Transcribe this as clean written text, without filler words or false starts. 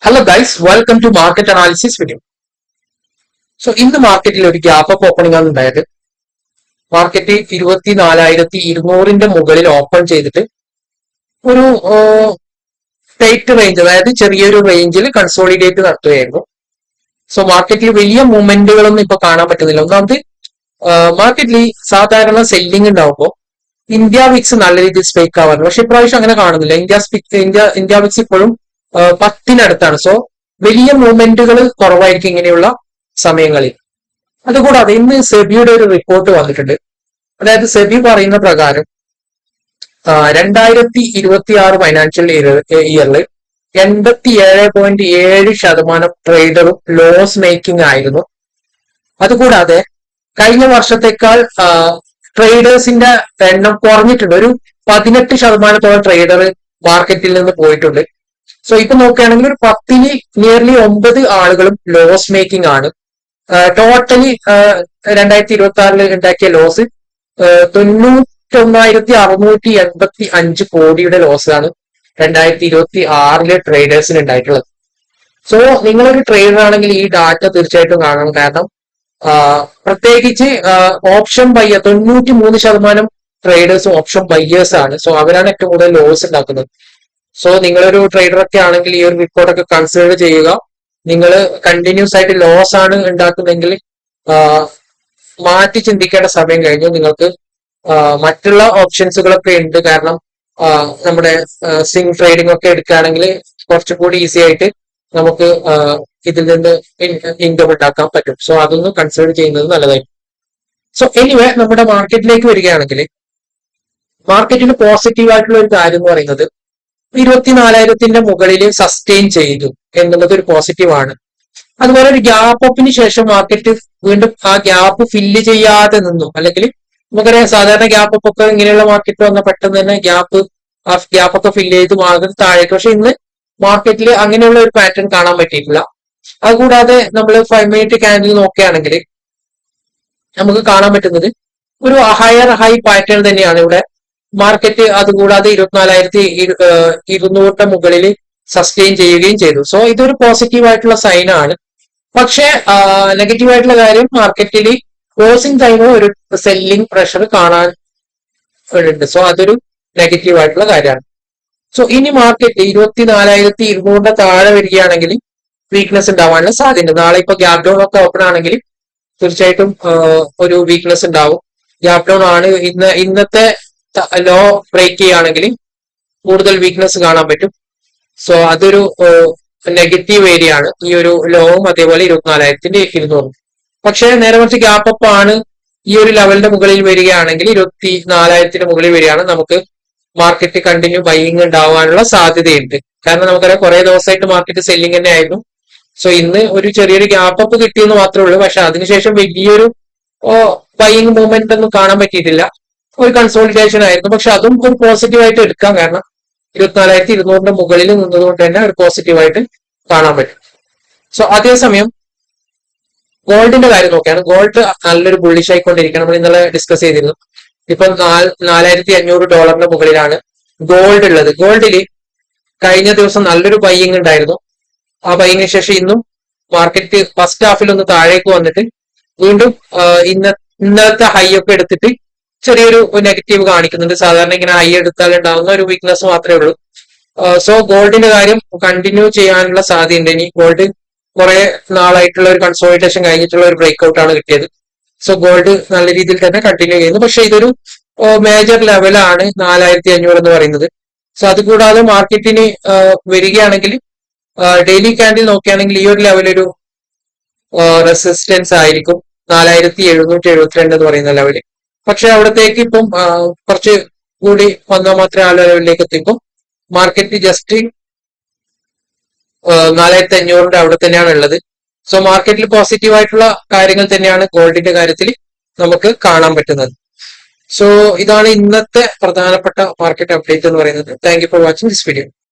Hello guys, welcome to market analysis video. ഇന്ന് മാർക്കറ്റിൽ ഒരു ഗ്യാപ്പ് അപ്പ് ഓപ്പണിംഗ് ആണ് ഉണ്ടായത്. മാർക്കറ്റ് 24,200 മുകളിൽ ഓപ്പൺ ചെയ്തിട്ട് ഒരു ടൈറ്റ് റേഞ്ച്, അതായത് ചെറിയൊരു റേഞ്ചിൽ കൺസോളിഡേറ്റ് നടത്തുകയായിരുന്നു. മാർക്കറ്റിൽ വലിയ മൂവ്മെന്റുകളൊന്നും ഇപ്പൊ കാണാൻ പറ്റുന്നില്ല. ഒന്നാമത് മാർക്കറ്റിൽ സാധാരണ സെല്ലിംഗ് ഉണ്ടാവുമ്പോൾ ഇന്ത്യ വിക്സ് നല്ല രീതിയിൽ സ്പൈക്ക് ആവാറുണ്ട്. പക്ഷെ ഇപ്രാവശ്യം അങ്ങനെ കാണുന്നില്ല. ഇന്ത്യ വിക്സ് ഇപ്പോഴും 10-നടുത്താണ്. വലിയ മൂവ്മെന്റുകൾ കുറവായിരിക്കും ഇങ്ങനെയുള്ള സമയങ്ങളിൽ. അതുകൂടാതെ ഇന്ന് സെബിയുടെ ഒരു റിപ്പോർട്ട് വന്നിട്ടുണ്ട്. അതായത് സെബി പറയുന്ന പ്രകാരം 2026 ഫൈനാൻഷ്യൽ ഇയറിൽ 87.7% ട്രേഡറും ലോസ് മേക്കിംഗ് ആയിരുന്നു. അതുകൂടാതെ കഴിഞ്ഞ വർഷത്തേക്കാൾ ട്രേഡേഴ്സിന്റെ എണ്ണം കുറഞ്ഞിട്ടുണ്ട്. ഒരു 18% ട്രേഡർ മാർക്കറ്റിൽ നിന്ന് പോയിട്ടുണ്ട്. ഇപ്പൊ നോക്കുകയാണെങ്കിൽ ഒരു 10-ൽ നിയർലി 9 ആളുകളും ലോസ് മേക്കിംഗ് ആണ്. ടോട്ടലി 2026 ഉണ്ടാക്കിയ ലോസ് 91,685 കോടിയുടെ ലോസ് ആണ് 2026 ട്രേഡേഴ്സിന് ഉണ്ടായിട്ടുള്ളത്. നിങ്ങളൊരു ട്രേഡർ ആണെങ്കിൽ ഈ ഡാറ്റ തീർച്ചയായിട്ടും കാണണം. കാരണം പ്രത്യേകിച്ച് ഓപ്ഷൻ ബയ്യർ 93% ട്രേഡേഴ്സും ഓപ്ഷൻ ബയ്യേഴ്സ് ആണ്. അവരാണ് ഏറ്റവും കൂടുതൽ ലോസ് ഉണ്ടാക്കുന്നത്. നിങ്ങളൊരു ട്രേഡർ ഒക്കെ ആണെങ്കിൽ ഈ ഒരു റിപ്പോർട്ടൊക്കെ കൺസിഡർ ചെയ്യുക. നിങ്ങൾ കണ്ടിന്യൂസ് ആയിട്ട് ലോസ് ആണ് ഉണ്ടാക്കുന്നതെങ്കിൽ മാറ്റി ചിന്തിക്കേണ്ട സമയം കഴിഞ്ഞു. നിങ്ങൾക്ക് മറ്റുള്ള ഓപ്ഷൻസുകളൊക്കെ ഉണ്ട്. കാരണം നമ്മുടെ സ്വിംഗ് ട്രേഡിംഗ് ഒക്കെ എടുക്കുകയാണെങ്കിൽ കുറച്ചുകൂടി ഈസി ആയിട്ട് നമുക്ക് ഇതിൽ നിന്ന് ഇൻകം ഉണ്ടാക്കാൻ പറ്റും. അതൊന്ന് കൺസിഡർ ചെയ്യുന്നത് നല്ലതായിരിക്കും. എനിവേ നമ്മുടെ മാർക്കറ്റിലേക്ക് വരികയാണെങ്കിൽ മാർക്കറ്റിന് പോസിറ്റീവ് ആയിട്ടുള്ള ഒരു കാര്യം എന്ന് പറയുന്നത് 24,000 മുകളിൽ സസ്റ്റെയിൻ ചെയ്തു എന്നുള്ളത് ഒരു പോസിറ്റീവ് ആണ്. അതുപോലെ ഒരു ഗ്യാപ്പ് അപ്പിന് ശേഷം മാർക്കറ്റ് വീണ്ടും ആ ഗ്യാപ്പ് ഫില്ല് ചെയ്യാതെ നിന്നു. അല്ലെങ്കിൽ നമുക്കറിയാം സാധാരണ ഗ്യാപ്പ് അപ്പ് ഒക്കെ ഇങ്ങനെയുള്ള മാർക്കറ്റ് വന്ന പെട്ടെന്ന് തന്നെ ഗ്യാപ്പ് ഒക്കെ ഫില്ല് ചെയ്ത് മാർക്കറ്റ് താഴേക്ക്. പക്ഷെ ഇന്ന് മാർക്കറ്റിൽ അങ്ങനെയുള്ള ഒരു പാറ്റേൺ കാണാൻ പറ്റിയിട്ടില്ല. അതുകൂടാതെ നമ്മൾ 5 മിനിറ്റ് ക്യാൻഡിൽ നോക്കുകയാണെങ്കിൽ നമുക്ക് കാണാൻ പറ്റുന്നത് ഒരു ഹയർ ഹൈ പാറ്റേൺ തന്നെയാണ് ഇവിടെ മാർക്കറ്റ്. അതുകൂടാതെ 24,200 മുകളിൽ സസ്റ്റെയിൻ ചെയ്യുകയും ചെയ്തു. ഇതൊരു പോസിറ്റീവ് ആയിട്ടുള്ള സൈൻ ആണ്. പക്ഷെ നെഗറ്റീവ് ആയിട്ടുള്ള കാര്യം മാർക്കറ്റിൽ ക്ലോസിംഗ് ടൈമിൽ ഒരു സെല്ലിംഗ് പ്രഷർ കാണാൻ ഉണ്ട്. അതൊരു നെഗറ്റീവ് ആയിട്ടുള്ള കാര്യമാണ്. ഇനി മാർക്കറ്റ് 24,200 താഴെ വരികയാണെങ്കിൽ വീക്ക്നെസ് ഉണ്ടാവാനുള്ള സാധ്യത. നാളെ ഇപ്പൊ ഗ്യാപ് ഡൗൺ ഒക്കെ ഓപ്പൺ ആണെങ്കിൽ തീർച്ചയായിട്ടും ഒരു വീക്ക്നെസ് ഉണ്ടാവും. ഗ്യാപ് ഡൗൺ ആണ് ഇന്നത്തെ ലോ ബ്രേക്ക് ചെയ്യുകയാണെങ്കിൽ കൂടുതൽ വീക്ക്നെസ് കാണാൻ പറ്റും. അതൊരു നെഗറ്റീവ് ഏരിയ ആണ് ഈ ഒരു ലോവും അതേപോലെ 24,200. പക്ഷെ നേരെ മറിച്ച് ഗ്യാപ്പ് അപ്പ് ആണ് ഈ ഒരു ലെവലിന്റെ മുകളിൽ വരികയാണെങ്കിൽ 24,000 മുകളിൽ വരികയാണ് നമുക്ക് മാർക്കറ്റ് കണ്ടിന്യൂ ബൈയിങ് ഉണ്ടാവാനുള്ള സാധ്യതയുണ്ട്. കാരണം നമുക്കറിയാം കുറെ ദിവസമായിട്ട് മാർക്കറ്റ് സെല്ലിംഗ് തന്നെ ആയിരുന്നു. ഇന്ന് ഒരു ചെറിയൊരു ഗ്യാപ്പ് അപ്പ് കിട്ടിയെന്ന് മാത്രമേ ഉള്ളൂ. പക്ഷെ അതിനുശേഷം വലിയൊരു ബൈയിങ് മൂവ്മെന്റ് ഒന്നും കാണാൻ പറ്റിയിട്ടില്ല. ഒരു കൺസോളിഡേഷൻ ആയിരുന്നു. പക്ഷെ അതും ഒരു പോസിറ്റീവ് ആയിട്ട് എടുക്കാം. കാരണം 24,200 മുകളിൽ നിന്നതുകൊണ്ട് തന്നെ ഒരു പോസിറ്റീവ് ആയിട്ട് കാണാൻ പറ്റും. അതേസമയം ഗോൾഡിന്റെ കാര്യം നോക്കിയാണ്. ഗോൾഡ് നല്ലൊരു ബുള്ളിഷ് ആയിക്കൊണ്ടിരിക്കണം. നമ്മൾ ഇന്നലെ ഡിസ്കസ് ചെയ്തിരുന്നു. ഇപ്പൊ $4,500 മുകളിലാണ് ഗോൾഡ് ഉള്ളത്. ഗോൾഡിൽ കഴിഞ്ഞ ദിവസം നല്ലൊരു ബൈയിങ് ഉണ്ടായിരുന്നു. ആ ബൈയിങ്ങിന് ശേഷം ഇന്നും മാർക്കറ്റ് ഫസ്റ്റ് ഹാഫിൽ ഒന്ന് താഴേക്ക് വന്നിട്ട് വീണ്ടും ഇന്നലത്തെ ഹൈ ഒക്കെ എടുത്തിട്ട് ചെറിയൊരു നെഗറ്റീവ് കാണിക്കുന്നുണ്ട്. സാധാരണ ഇങ്ങനെ ഹൈ എടുത്താൽ ഉണ്ടാകുന്ന ഒരു വീക്ക്നെസ് മാത്രമേ ഉള്ളൂ. ഗോൾഡിന്റെ കാര്യം കണ്ടിന്യൂ ചെയ്യാനുള്ള സാധ്യതയുണ്ട്. ഇനി ഗോൾഡ് കുറെ നാളായിട്ടുള്ള ഒരു കൺസോളിഡേഷൻ കഴിഞ്ഞിട്ടുള്ള ഒരു ബ്രേക്ക്ഔട്ട് ആണ് കിട്ടിയത്. ഗോൾഡ് നല്ല രീതിയിൽ തന്നെ കണ്ടിന്യൂ ചെയ്യുന്നു. പക്ഷെ ഇതൊരു മേജർ ലെവലാണ് 4,500 എന്ന് പറയുന്നത്. അതുകൂടാതെ മാർക്കറ്റിന് വരികയാണെങ്കിൽ ഡെയിലി ക്യാൻഡിൽ നോക്കുകയാണെങ്കിൽ ഈ ഒരു ലെവൽ ഒരു റെസിസ്റ്റൻസ് ആയിരിക്കും 4,772 എന്ന് പറയുന്ന ലെവല്. പക്ഷെ അവിടത്തേക്ക് ഇപ്പം കുറച്ച് കൂടി വന്നാൽ മാത്രമേ ആ ലെവലിലേക്ക് എത്തിക്കും. മാർക്കറ്റ് ജസ്റ്റ് 4,500 അവിടെ തന്നെയാണ് ഉള്ളത്. മാർക്കറ്റിൽ പോസിറ്റീവ് ആയിട്ടുള്ള കാര്യങ്ങൾ തന്നെയാണ് ഗോൾഡിന്റെ കാര്യത്തിൽ നമുക്ക് കാണാൻ പറ്റുന്നത്. ഇതാണ് ഇന്നത്തെ പ്രധാനപ്പെട്ട മാർക്കറ്റ് അപ്ഡേറ്റ് എന്ന് പറയുന്നത്. Thank you for watching this video.